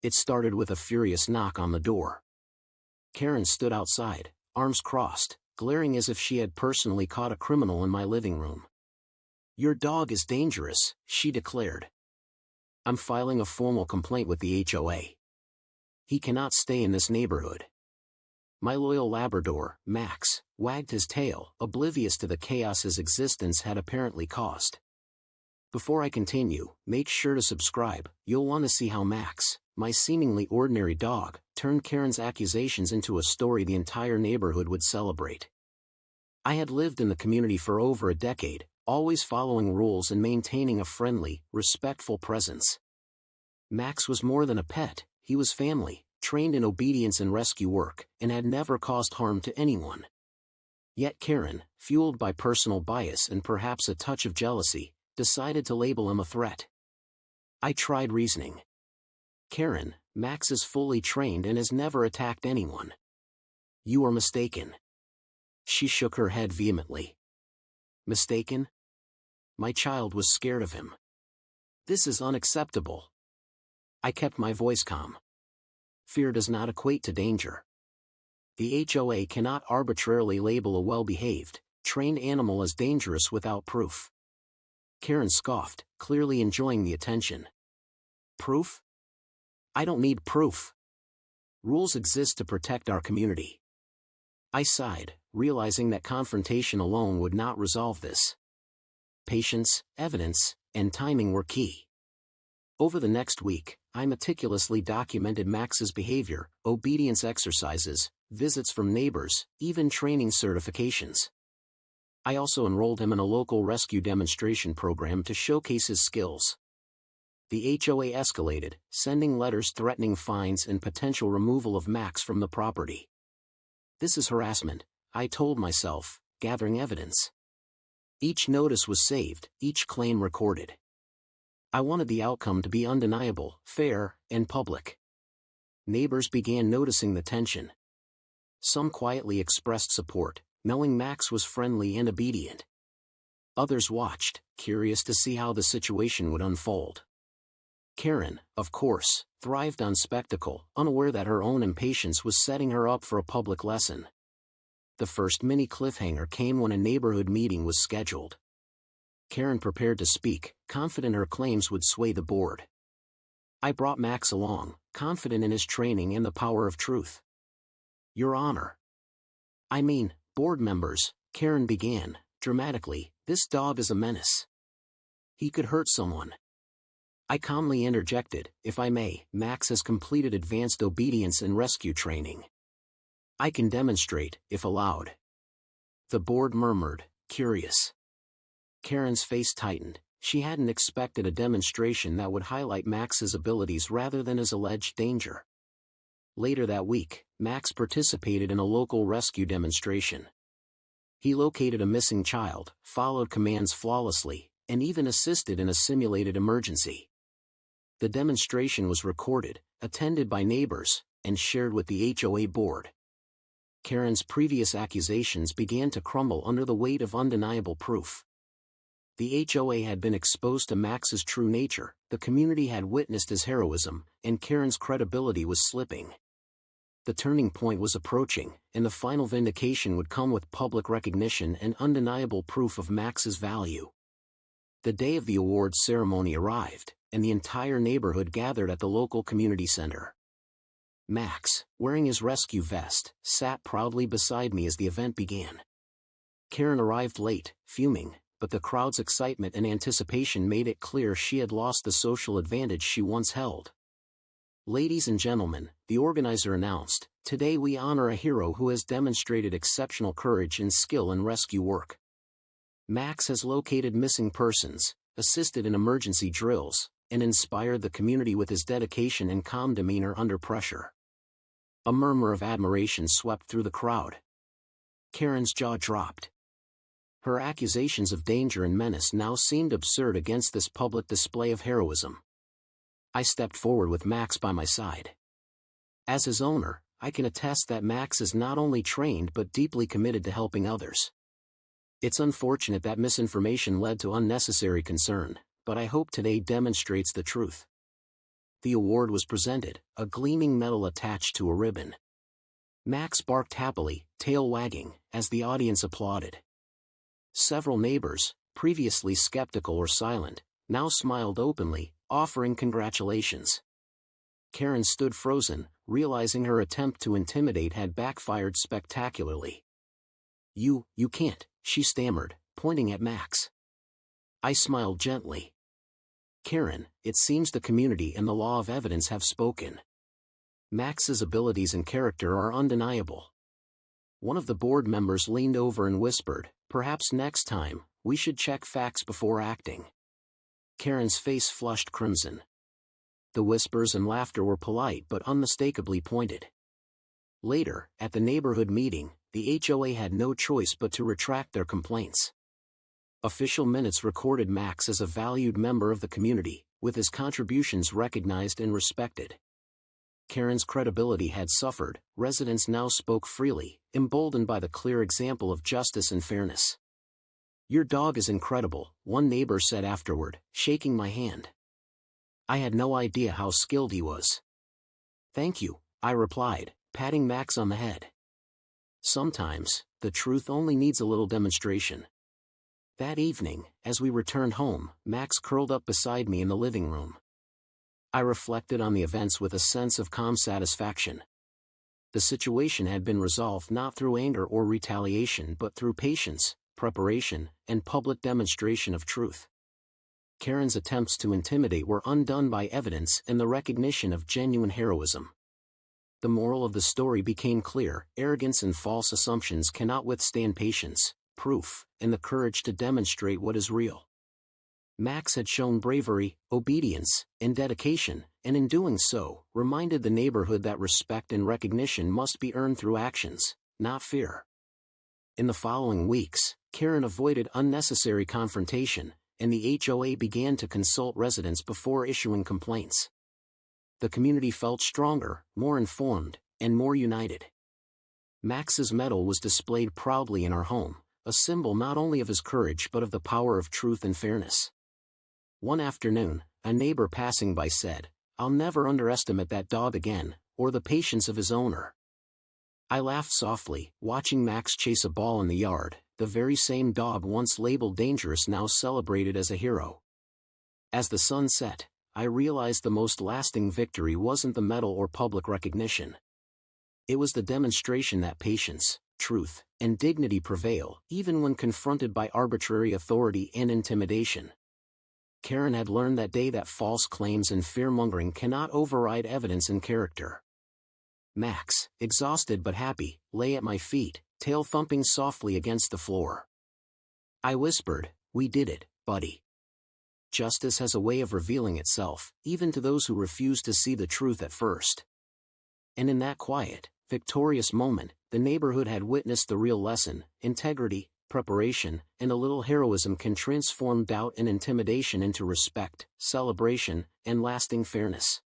It started with a furious knock on the door. Karen stood outside, arms crossed, glaring as if she had personally caught a criminal in my living room. "Your dog is dangerous," she declared. "I'm filing a formal complaint with the HOA. He cannot stay in this neighborhood." My loyal Labrador, Max, wagged his tail, oblivious to the chaos his existence had apparently caused. Before I continue, make sure to subscribe. You'll want to see how Max, my seemingly ordinary dog, turned Karen's accusations into a story the entire neighborhood would celebrate. I had lived in the community for over a decade, always following rules and maintaining a friendly, respectful presence. Max was more than a pet, he was family, trained in obedience and rescue work, and had never caused harm to anyone. Yet Karen, fueled by personal bias and perhaps a touch of jealousy, decided to label him a threat. I tried reasoning. "Karen, Max is fully trained and has never attacked anyone." "You are mistaken." She shook her head vehemently. "Mistaken? My child was scared of him. This is unacceptable." I kept my voice calm. Fear does not equate to danger. The HOA cannot arbitrarily label a well-behaved, trained animal as dangerous without proof. Karen scoffed, clearly enjoying the attention. "Proof? I don't need proof. Rules exist to protect our community." I sighed, realizing that confrontation alone would not resolve this. Patience, evidence, and timing were key. Over the next week, I meticulously documented Max's behavior, obedience exercises, visits from neighbors, even training certifications. I also enrolled him in a local rescue demonstration program to showcase his skills. The HOA escalated, sending letters threatening fines and potential removal of Max from the property. "This is harassment," I told myself, gathering evidence. Each notice was saved, each claim recorded. I wanted the outcome to be undeniable, fair, and public. Neighbors began noticing the tension. Some quietly expressed support, knowing Max was friendly and obedient. Others watched, curious to see how the situation would unfold. Karen, of course, thrived on spectacle, unaware that her own impatience was setting her up for a public lesson. The first mini cliffhanger came when a neighborhood meeting was scheduled. Karen prepared to speak, confident her claims would sway the board. I brought Max along, confident in his training and the power of truth. "Your Honor. I mean, board members," Karen began, dramatically, "this dog is a menace. He could hurt someone." I calmly interjected, "If I may, Max has completed advanced obedience and rescue training. I can demonstrate, if allowed." The board murmured, curious. Karen's face tightened. She hadn't expected a demonstration that would highlight Max's abilities rather than his alleged danger. Later that week, Max participated in a local rescue demonstration. He located a missing child, followed commands flawlessly, and even assisted in a simulated emergency. The demonstration was recorded, attended by neighbors, and shared with the HOA board. Karen's previous accusations began to crumble under the weight of undeniable proof. The HOA had been exposed to Max's true nature, the community had witnessed his heroism, and Karen's credibility was slipping. The turning point was approaching, and the final vindication would come with public recognition and undeniable proof of Max's value. The day of the awards ceremony arrived, and the entire neighborhood gathered at the local community center. Max, wearing his rescue vest, sat proudly beside me as the event began. Karen arrived late, fuming, but the crowd's excitement and anticipation made it clear she had lost the social advantage she once held. "Ladies and gentlemen," the organizer announced, "today we honor a hero who has demonstrated exceptional courage and skill in rescue work. Max has located missing persons, assisted in emergency drills, and inspired the community with his dedication and calm demeanor under pressure." A murmur of admiration swept through the crowd. Karen's jaw dropped. Her accusations of danger and menace now seemed absurd against this public display of heroism. I stepped forward with Max by my side. As his owner, I can attest that Max is not only trained but deeply committed to helping others. It's unfortunate that misinformation led to unnecessary concern, but I hope today demonstrates the truth. The award was presented, a gleaming medal attached to a ribbon. Max barked happily, tail wagging, as the audience applauded. Several neighbors, previously skeptical or silent, now smiled openly, offering congratulations. Karen stood frozen, realizing her attempt to intimidate had backfired spectacularly. You can't," she stammered, pointing at Max. I smiled gently. "Karen, it seems the community and the law of evidence have spoken. Max's abilities and character are undeniable." One of the board members leaned over and whispered, "Perhaps next time, we should check facts before acting." Karen's face flushed crimson. The whispers and laughter were polite but unmistakably pointed. Later, at the neighborhood meeting, the HOA had no choice but to retract their complaints. Official minutes recorded Max as a valued member of the community, with his contributions recognized and respected. Karen's credibility had suffered, residents now spoke freely, emboldened by the clear example of justice and fairness. "Your dog is incredible," one neighbor said afterward, shaking my hand. "I had no idea how skilled he was." "Thank you," I replied, patting Max on the head. Sometimes, the truth only needs a little demonstration. That evening, as we returned home, Max curled up beside me in the living room. I reflected on the events with a sense of calm satisfaction. The situation had been resolved not through anger or retaliation but through patience, preparation, and public demonstration of truth. Karen's attempts to intimidate were undone by evidence and the recognition of genuine heroism. The moral of the story became clear: arrogance and false assumptions cannot withstand patience, proof, and the courage to demonstrate what is real. Max had shown bravery, obedience, and dedication, and in doing so, reminded the neighborhood that respect and recognition must be earned through actions, not fear. In the following weeks, Karen avoided unnecessary confrontation, and the HOA began to consult residents before issuing complaints. The community felt stronger, more informed, and more united. Max's medal was displayed proudly in our home, a symbol not only of his courage but of the power of truth and fairness. One afternoon, a neighbor passing by said, "I'll never underestimate that dog again, or the patience of his owner." I laughed softly, watching Max chase a ball in the yard, the very same dog once labeled dangerous now celebrated as a hero. As the sun set, I realized the most lasting victory wasn't the medal or public recognition. It was the demonstration that patience, truth, and dignity prevail, even when confronted by arbitrary authority and intimidation. Karen had learned that day that false claims and fear-mongering cannot override evidence and character. Max, exhausted but happy, lay at my feet, tail thumping softly against the floor. I whispered, "We did it, buddy." Justice has a way of revealing itself, even to those who refuse to see the truth at first. And in that quiet, victorious moment, the neighborhood had witnessed the real lesson: integrity, preparation, and a little heroism can transform doubt and intimidation into respect, celebration, and lasting fairness.